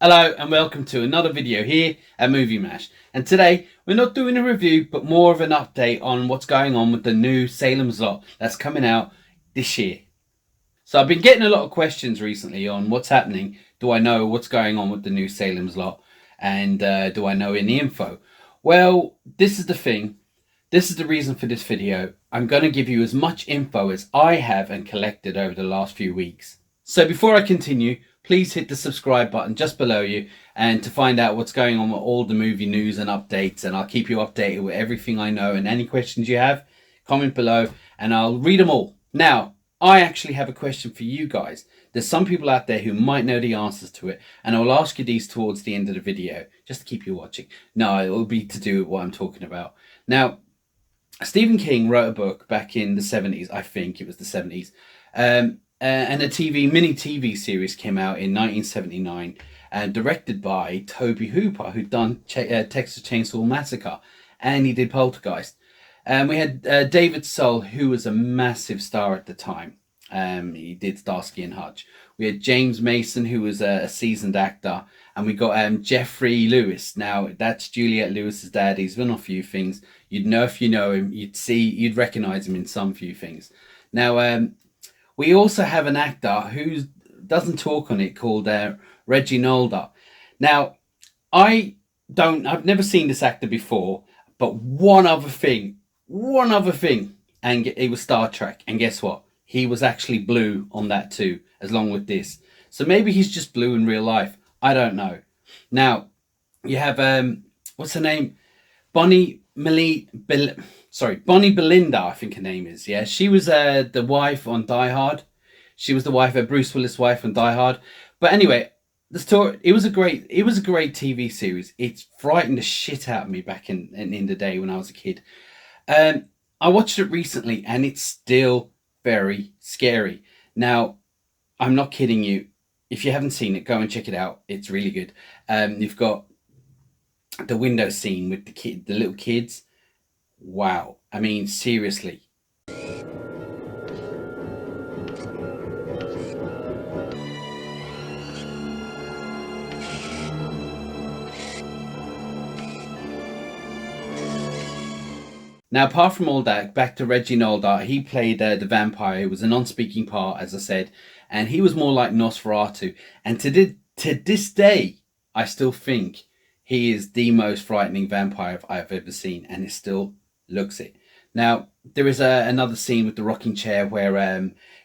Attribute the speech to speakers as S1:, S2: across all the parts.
S1: Hello and welcome to another video here at Movie Mash. And today we're not doing a review but more of an update on what's going on with the new Salem'S Lot that's coming out this year. So I've been getting a lot of questions recently on what's happening. Do I know what's going on with the new Salem'S Lot? And do I know any info? Well, this is the thing. This is the reason for this video. I'm going to give you as much info as I have and collected over the last few weeks. So before I continue, please hit the subscribe button just below you and to find out what's going on with all the movie news and updates, and I'll keep you updated with everything I know, and any questions you have, comment below and I'll read them all. Now, I actually have a question for you guys. There's some people out there who might know the answers to it, and I'll ask you these towards the end of the video just to keep you watching. No, it will be to do with what I'm talking about. Now, Stephen King wrote a book back in the 70s, I think it was the 70s, and a mini TV series came out in 1979, directed by Tobe Hooper, who'd done Texas Chainsaw Massacre, and he did Poltergeist. We had David Soul, who was a massive star at the time. He did Starsky and Hutch. We had James Mason, who was a seasoned actor, and we got Jeffrey Lewis. Now that's Juliette Lewis's dad. He's done a few things. You'd know if you know him. You'd recognize him in some few things. Now we also have an actor who doesn't talk on it called Reggie Nolder. Now I've never seen this actor before, but one other thing, and it was Star Trek, and guess what? He was actually blue on that too, as long with this. So maybe he's just blue in real life. I don't know. Now, you have, what's her name? Bonnie Belinda, I think her name is. Yeah, she was the wife on Die Hard. She was the wife of Bruce Willis' wife on Die Hard. But anyway, the story, it was a great TV series. It frightened the shit out of me back in the day when I was a kid. I watched it recently and it's still very scary. Now, I'm not kidding you. If you haven't seen it, go and check it out. It's really good. You've got the window scene with the little kids. Wow. I mean, seriously. Now, apart from all that, back to Reggie Nolder. He played the vampire. It was a non-speaking part, as I said, and he was more like Nosferatu. And to this day, I still think he is the most frightening vampire I've ever seen, and it still looks it. Now, there is another scene with the rocking chair where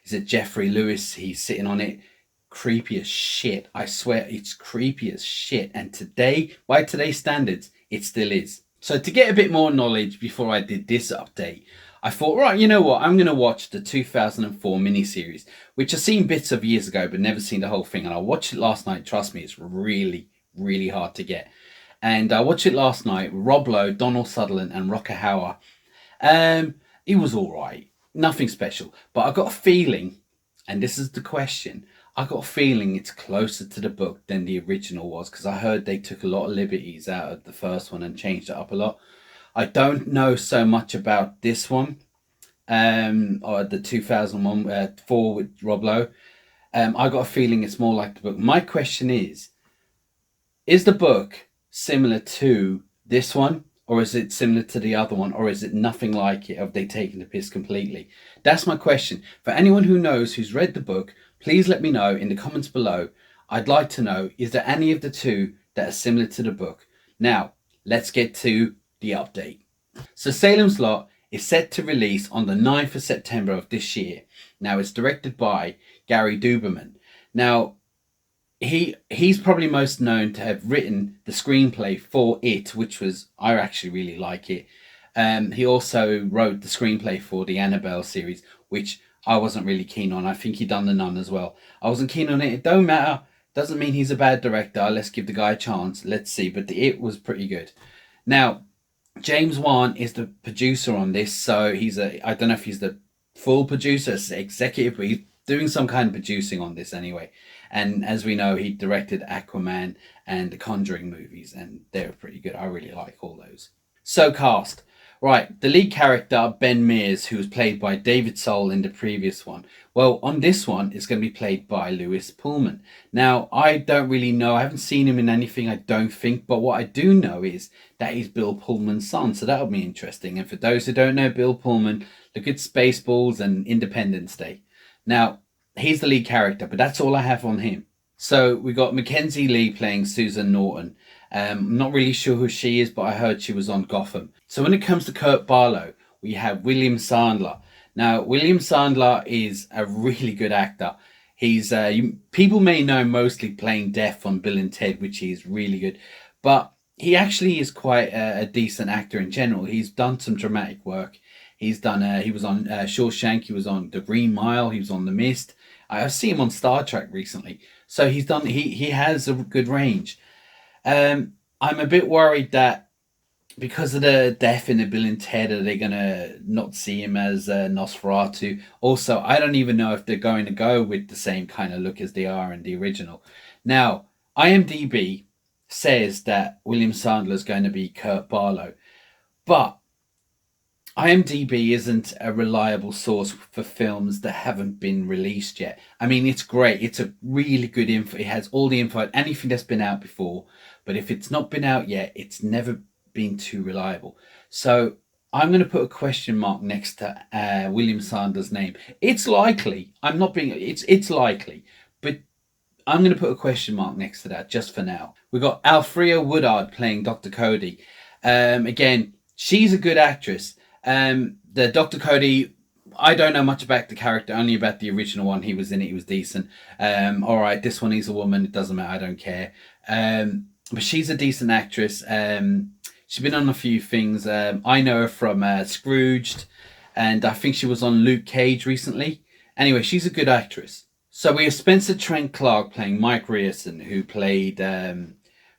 S1: is it Jeffrey Lewis? He's sitting on it. Creepy as shit. I swear, it's creepy as shit. And today, by today's standards, it still is. So to get a bit more knowledge before I did this update, I thought, right, you know what? I'm going to watch the 2004 miniseries, which I've seen bits of years ago, but never seen the whole thing. And I watched it last night. Trust me, it's really, really hard to get. And I watched it last night. Rob Lowe, Donald Sutherland, and Rocker Hauer. It was all right. Nothing special. But I got a feeling, and this is the question, I got a feeling it's closer to the book than the original was, because I heard they took a lot of liberties out of the first one and changed it up a lot. I don't know so much about this one, or the 2001 4 with Rob Lowe. I got a feeling it's more like the book. My question is the book similar to this one, or is it similar to the other one, or is it nothing like it? Have they taken the piss completely? That's my question. For anyone who knows, who's read the book, please let me know in the comments below. I'd like to know, is there any of the two that are similar to the book? Now, let's get to the update. So Salem'S Lot is set to release on the 9th of September of this year. Now, it's directed by Gary Duberman. Now, he's probably most known to have written the screenplay for it, which was, I actually really like it. He also wrote the screenplay for the Annabelle series, which I wasn't really keen on. I think he done The Nun as well. I wasn't keen on it. It don't matter. Doesn't mean he's a bad director. Let's give the guy a chance. Let's see. But It was pretty good. Now, James Wan is the producer on this. So I don't know if he's the full producer, executive, but he's doing some kind of producing on this anyway. And as we know, he directed Aquaman and the Conjuring movies, and they were pretty good. I really like all those. So cast. Right, the lead character, Ben Mears, who was played by David Soul in the previous one. Well, on this one, it's going to be played by Lewis Pullman. Now, I don't really know. I haven't seen him in anything, I don't think. But what I do know is that he's Bill Pullman's son. So that'll be interesting. And for those who don't know Bill Pullman, look at Spaceballs and Independence Day. Now, he's the lead character, but that's all I have on him. So we got Mackenzie Lee playing Susan Norton. I'm not really sure who she is, but I heard she was on Gotham. So when it comes to Kurt Barlow, we have William Sandler. Now, William Sandler is a really good actor. He's people may know mostly playing Death on Bill and Ted, which is really good, but he actually is quite a decent actor in general. He's done some dramatic work. He's done. He was on Shawshank. He was on The Green Mile. He was on The Mist. I've seen him on Star Trek recently. So he's done. He has a good range. I'm a bit worried that because of the death in the Bill and Ted, are they gonna not see him as Nosferatu? Also, I don't even know if they're going to go with the same kind of look as they are in the original. Now, IMDb says that William Sandler is going to be Kurt Barlow, but IMDb isn't a reliable source for films that haven't been released yet. I mean, it's great. It's a really good info. It has all the info, anything that's been out before. But if it's not been out yet, it's never been too reliable. So I'm going to put a question mark next to William Sandler's name. It's likely. I'm not being. It's likely, but I'm going to put a question mark next to that just for now. We got Alfrea Woodard playing Dr. Cody. Again, she's a good actress. The Dr. Cody, I don't know much about the character, only about the original one. He was in it, he was decent. All right, this one he's a woman, it doesn't matter, I don't care. But she's a decent actress. She's been on a few things. I know her from Scrooged, and I think she was on Luke Cage recently. Anyway, she's a good actress. So we have Spencer Trent Clark playing Mike Rierson,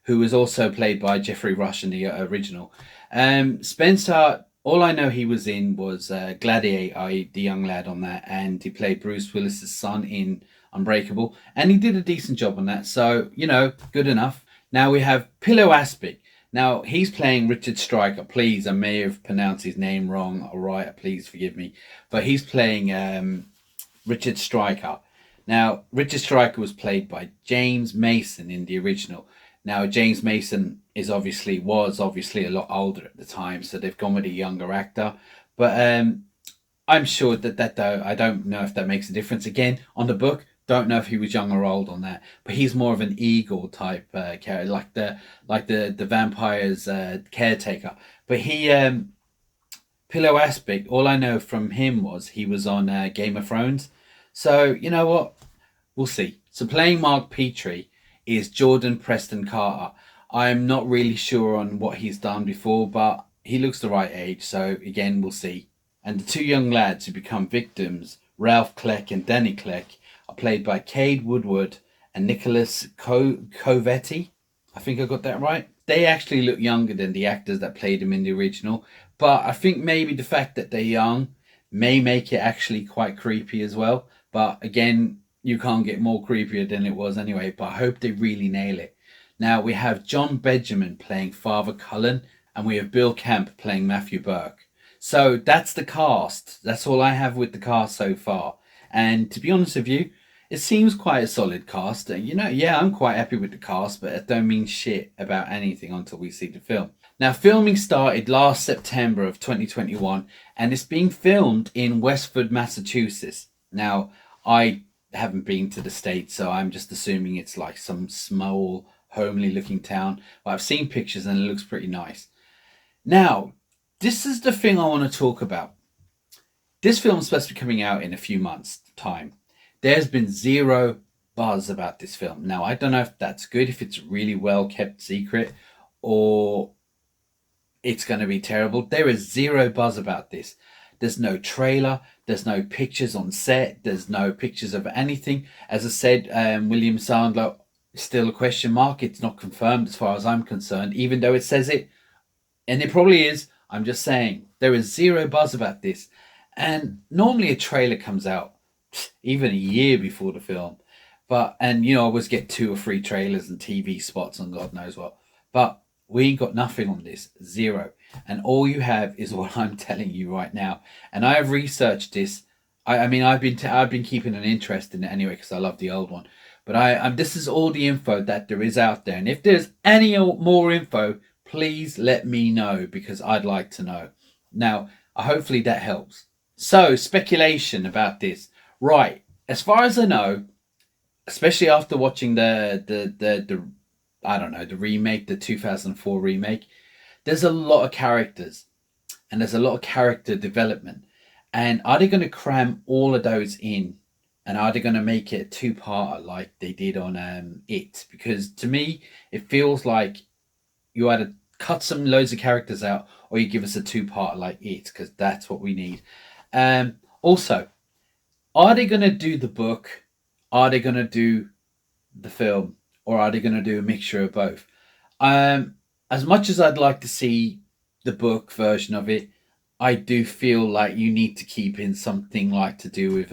S1: who was also played by Jeffrey Rush in the original. Spencer, all I know he was in was Gladiator, the young lad on that, and he played Bruce Willis's son in Unbreakable, and he did a decent job on that, so, good enough. Now we have Pillow Aspic. Now, he's playing Richard Stryker. Please, I may have pronounced his name wrong, all right, please forgive me. But he's playing Richard Stryker. Now, Richard Stryker was played by James Mason in the original. Now, James Mason was obviously a lot older at the time, so they've gone with a younger actor. But I'm sure that I don't know if that makes a difference. Again, on the book, don't know if he was young or old on that. But he's more of an Eagle type character, like the vampire's caretaker. But Pillow Aspic, all I know from him was he was on Game of Thrones. So, you know what? We'll see. So playing Mark Petrie is Jordan Preston Carter. I'm not really sure on what he's done before, but he looks the right age. So again, we'll see. And the two young lads who become victims, Ralph Kleck and Danny Kleck, are played by Cade Woodward and Nicholas Covetti. I think I got that right. They actually look younger than the actors that played them in the original, but I think maybe the fact that they're young may make it actually quite creepy as well. But again, you can't get more creepier than it was anyway, but I hope they really nail it. Now we have John Benjamin playing Father Cullen, and we have Bill Camp playing Matthew Burke. So that's the cast. That's all I have with the cast so far. And to be honest with you, it seems quite a solid cast. I'm quite happy with the cast, but it don't mean shit about anything until we see the film. Now, filming started last September of 2021, and it's being filmed in Westford, Massachusetts. Now, I haven't been to the States, so I'm just assuming it's like some small, homely looking town. But I've seen pictures and it looks pretty nice. Now, this is the thing I want to talk about. This film's supposed to be coming out in a few months' time. There's been zero buzz about this film. Now, I don't know if that's good, if it's really well kept secret, or it's going to be terrible. There is zero buzz about this. There's no trailer. There's no pictures on set. There's no pictures of anything. As I said, William Sandler is still a question mark. It's not confirmed as far as I'm concerned, even though it says it. And it probably is. I'm just saying, there is zero buzz about this. And normally a trailer comes out even a year before the film. I always get 2 or 3 trailers and TV spots and God knows what. But We ain't got nothing on this, zero. And all you have is what I'm telling you right now. And I have researched this. I mean, I've been keeping an interest in it anyway because I love the old one. But this is all the info that there is out there. And if there's any more info, please let me know because I'd like to know. Now, hopefully that helps. So, speculation about this. Right, as far as I know, especially after watching the I don't know, the remake, the 2004 remake, there's a lot of characters and there's a lot of character development. And are they going to cram all of those in? And are they going to make it a two-parter like they did on It? Because to me, it feels like you either cut some loads of characters out or you give us a two-parter like It, because that's what we need. Also, are they going to do the book? Are they going to do the film? Or are they going to do a mixture of both? As much as I'd like to see the book version of it, I do feel like you need to keep in something like to do with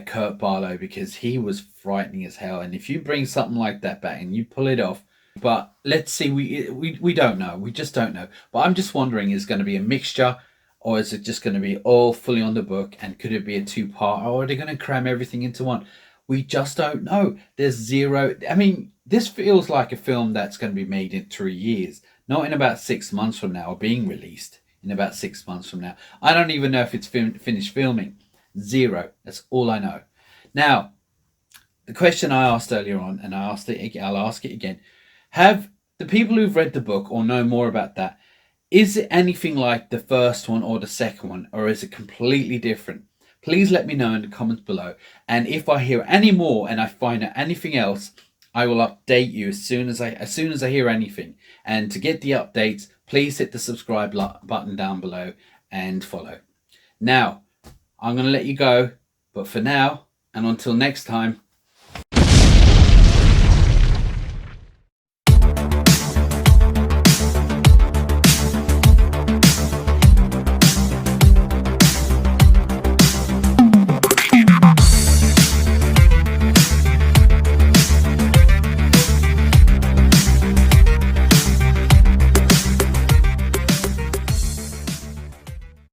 S1: Kurt Barlow, because he was frightening as hell. And if you bring something like that back and you pull it off, but let's see, we don't know. We just don't know. But I'm just wondering, is it going to be a mixture, or is it just going to be all fully on the book? And could it be a two-part, or are they going to cram everything into one? We just don't know. There's zero. I mean, this feels like a film that's going to be made in 3 years, not in about 6 months from now, or being released in about 6 months from now. I don't even know if it's finished filming. Zero. That's all I know. Now, the question I asked earlier on, and I'll ask it again. Have the people who've read the book or know more about that, is it anything like the first one or the second one, or is it completely different? Please let me know in the comments below. And if I hear any more and I find out anything else, I will update you as soon as I hear anything. And to get the updates, please hit the subscribe button down below and follow. Now, I'm going to let you go, but for now, and until next time,